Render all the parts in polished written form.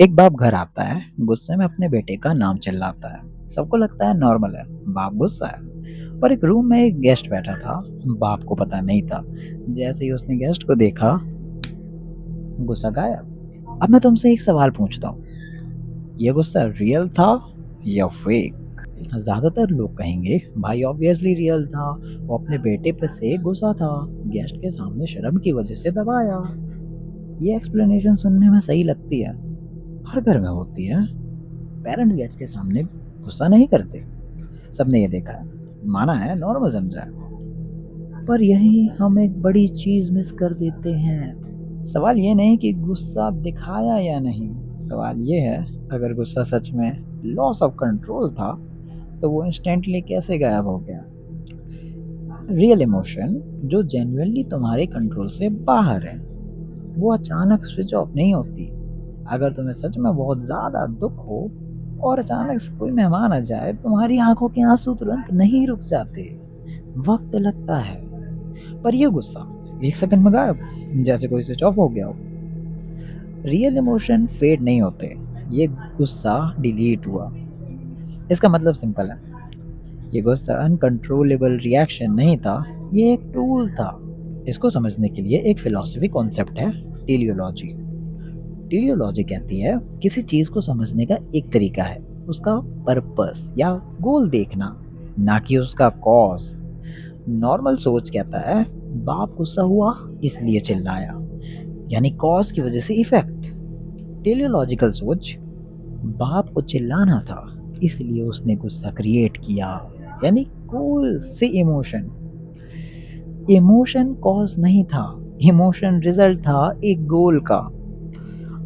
एक बाप घर आता है, गुस्से में अपने बेटे का नाम चिल्लाता है। सबको लगता है नॉर्मल है, बाप गुस्सा है। पर एक रूम में एक गेस्ट बैठा था, बाप को पता नहीं था। जैसे ही उसने गेस्ट को देखा, गुस्सा गायब। अब मैं तुमसे एक सवाल पूछता हूँ, ये गुस्सा रियल था या फेक? ज्यादातर लोग कहेंगे भाई ऑब्वियसली रियल था, वो अपने बेटे पे से गुस्सा था, गेस्ट के सामने शर्म की वजह से दबाया। ये एक्सप्लेनेशन सुनने में सही लगती है, हर घर में होती है। पेरेंट्स गेट्स के सामने गुस्सा नहीं करते, सबने ये देखा है, माना है, नॉर्मल समझा है। पर यही हम एक बड़ी चीज मिस कर देते हैं। सवाल ये नहीं कि गुस्सा दिखाया या नहीं, सवाल ये है अगर गुस्सा सच में लॉस ऑफ कंट्रोल था तो वो इंस्टेंटली कैसे गायब हो गया। रियल इमोशन जो जेन्युइनली तुम्हारे कंट्रोल से बाहर है, वो अचानक स्विच ऑफ नहीं होती। अगर तुम्हें सच में बहुत ज़्यादा दुख हो और अचानक से कोई मेहमान आ जाए, तुम्हारी आंखों के आंसू तुरंत नहीं रुक जाते, वक्त लगता है। पर ये गुस्सा एक सेकंड में गायब, जैसे कोई स्विच ऑफ हो गया हो। रियल इमोशन फेड नहीं होते, ये गुस्सा डिलीट हुआ। इसका मतलब सिंपल है, ये गुस्सा अनकंट्रोलेबल रिएक्शन नहीं था, ये एक टूल था। इसको समझने के लिए एक फिलॉसफी कॉन्सेप्ट है, टेलियोलॉजी। टेलियोलॉजी कहती है किसी चीज को समझने का एक तरीका है उसका पर्पस या गोल देखना, ना कि उसका कॉज। नॉर्मल सोच कहता है बाप गुस्सा हुआ इसलिए चिल्लाया, यानी कॉज की वजह से इफेक्ट। टेलियोलॉजिकल सोच, बाप को चिल्लाना था इसलिए उसने गुस्सा क्रिएट किया, यानी गोल से इमोशन। इमोशन कॉज नहीं था, इमोशन रिजल्ट था एक गोल का।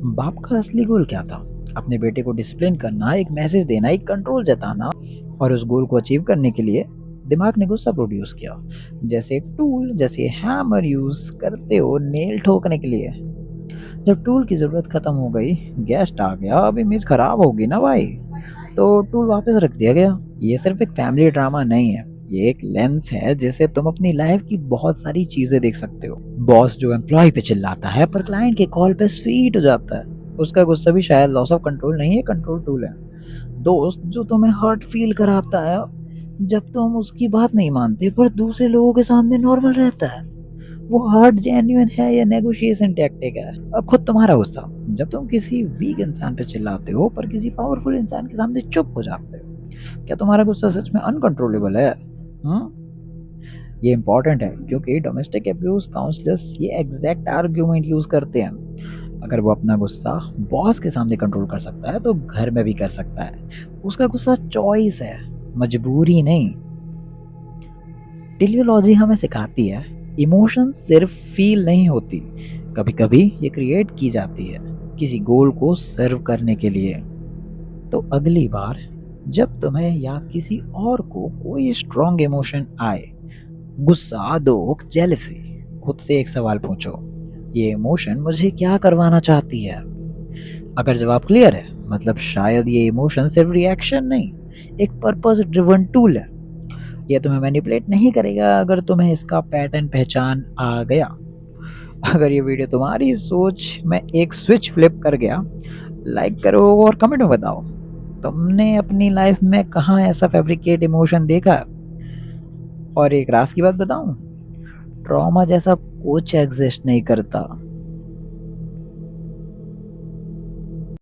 बाप का असली गोल क्या था? अपने बेटे को डिसिप्लिन करना, एक मैसेज देना, एक कंट्रोल जताना। और उस गोल को अचीव करने के लिए दिमाग ने गुस्सा प्रोड्यूस किया, जैसे एक टूल, जैसे हैमर यूज करते हो नेल ठोकने के लिए। जब टूल की जरूरत खत्म हो गई, गेस्ट आ गया, अब इमेज खराब होगी ना भाई, तो टूल वापस रख दिया गया। ये सिर्फ एक फैमिली ड्रामा नहीं है, ये एक लेंस है जिससे तुम अपनी लाइफ की बहुत सारी चीजें देख सकते हो। बॉस जो एम्प्लॉय पे चिल्लाता है पर क्लाइंट के कॉल पे स्वीट हो जाता है, उसका गुस्सा भी शायद लॉस ऑफ कंट्रोल नहीं है, कंट्रोल टूल है। दोस्त जो तुम्हें हर्ट फील कराता है जब तुम उसकी बात नहीं मानते पर दूसरे लोगों के सामने नॉर्मल रहता है, वो हर्ट जेन्युइन है या नेगोशिएशन टैक्टिक है? अब खुद तुम्हारा गुस्सा, जब तुम किसी वीक इंसान पे चिल्लाते हो पर किसी पावरफुल इंसान के सामने चुप हो जाते हो, क्या तुम्हारा गुस्सा सच में अनकंट्रोलेबल है? ये इंपॉर्टेंट है क्योंकि डोमेस्टिक अब्यूज काउंसलर्स ये एग्जैक्ट आर्ग्यूमेंट यूज करते हैं। अगर वो अपना गुस्सा बॉस के सामने कंट्रोल कर सकता है तो घर में भी कर सकता है। उसका गुस्सा चॉइस है, मजबूरी नहीं। टेलियोलॉजी हमें सिखाती है इमोशन सिर्फ फील नहीं होती, कभी कभी ये क्रिएट की जाती है किसी गोल को सर्व करने के लिए। तो अगली बार जब तुम्हें या किसी और को कोई स्ट्रॉन्ग इमोशन आए, गुस्सा, दुख, जेलसी, खुद से एक सवाल पूछो, ये इमोशन मुझे क्या करवाना चाहती है? अगर जवाब क्लियर है, मतलब शायद ये इमोशन सिर्फ रिएक्शन नहीं, एक पर्पस ड्रिवन टूल है। ये तुम्हें मैनिपुलेट नहीं करेगा अगर तुम्हें इसका पैटर्न पहचान आ गया। अगर ये वीडियो तुम्हारी सोच में एक स्विच फ्लिप कर गया, लाइक करो और कमेंट में बताओ तुमने अपनी लाइफ में कहाँ ऐसा फैब्रिकेट इमोशन देखा है। और एक राज की बात बताऊं, ट्रॉमा जैसा कुछ एग्जिस्ट नहीं करता,